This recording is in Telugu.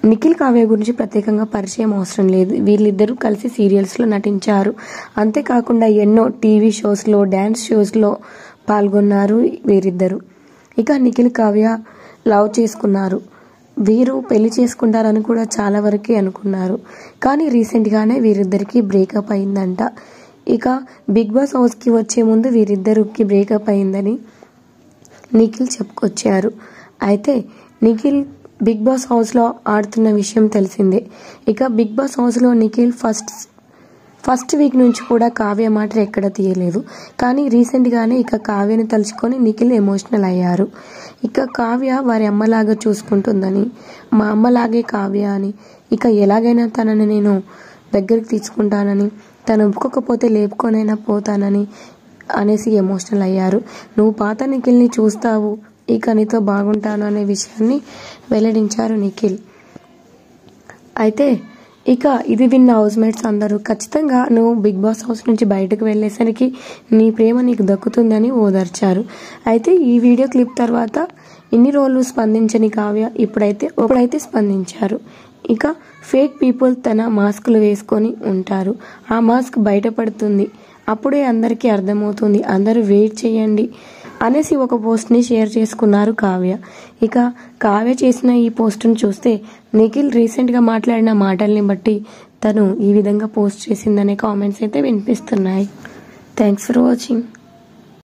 నిఖిల్ కావ్య గురించి ప్రత్యేకంగా పరిచయం అవసరం లేదు. వీళ్ళిద్దరూ కలిసి సీరియల్స్లో నటించారు. అంతేకాకుండా ఎన్నో టీవీ షోస్లో, డ్యాన్స్ షోస్లో పాల్గొన్నారు వీరిద్దరు. ఇక నిఖిల్ కావ్య లవ్ చేసుకున్నారు. వీరు పెళ్లి చేసుకుంటారని కూడా చాలా వరకే అనుకున్నారు. కానీ రీసెంట్గానే వీరిద్దరికి బ్రేకప్ అయిందంట. ఇక బిగ్ బాస్ హౌస్కి వచ్చే ముందు వీరిద్దరికి బ్రేకప్ అయిందని నిఖిల్ చెప్పుకొచ్చారు. అయితే నిఖిల్ బిగ్ బాస్ హౌస్లో ఆడుతున్న విషయం తెలిసిందే. ఇక బిగ్ బాస్ హౌస్లో నిఖిల్ ఫస్ట్ వీక్ నుంచి కూడా కావ్య మాటలు ఎక్కడ తీయలేదు. కానీ రీసెంట్గానే ఇక కావ్యని తలుచుకొని నిఖిల్ ఎమోషనల్ అయ్యారు. ఇక కావ్య వారి అమ్మలాగా చూసుకుంటుందని, మా అమ్మలాగే కావ్య అని, ఇక ఎలాగైనా తనని నేను దగ్గరికి తీసుకుంటానని, తను ఒప్పుకోకపోతే లేపుకొనైనా పోతానని అనేసి ఎమోషనల్ అయ్యారు. నువ్వు పాత నిఖిల్ని చూస్తావు, ఇక నీతో బాగుంటాను అనే విషయాన్ని వెల్లడించారు నిఖిల్. అయితే ఇక ఇది విన్న హౌస్ మేట్స్ అందరూ ఖచ్చితంగా నువ్వు బిగ్ బాస్ హౌస్ నుంచి బయటకు వెళ్ళేసరికి నీ ప్రేమ నీకు దక్కుతుందని ఓదార్చారు. అయితే ఈ వీడియో క్లిప్ తర్వాత ఇన్ని రోజులు స్పందించని కావ్య ఇప్పుడైతే స్పందించారు. ఇక ఫేక్ పీపుల్ తన మాస్కులు వేసుకొని ఉంటారు. ఆ మాస్క్ బయటపడుతుంది, అప్పుడే అందరికీ అర్థమవుతుంది, అందరూ వెయిట్ చేయండి అనేసి ఒక పోస్ట్ని షేర్ చేసుకున్నారు కావ్య. ఇక కావ్య చేసిన ఈ పోస్ట్ని చూస్తే నిఖిల్ రీసెంట్గా మాట్లాడిన మాటల్ని బట్టి తను ఈ విధంగా పోస్ట్ చేసిందనే కామెంట్స్ అయితే వినిపిస్తున్నాయి. Thanks for watching.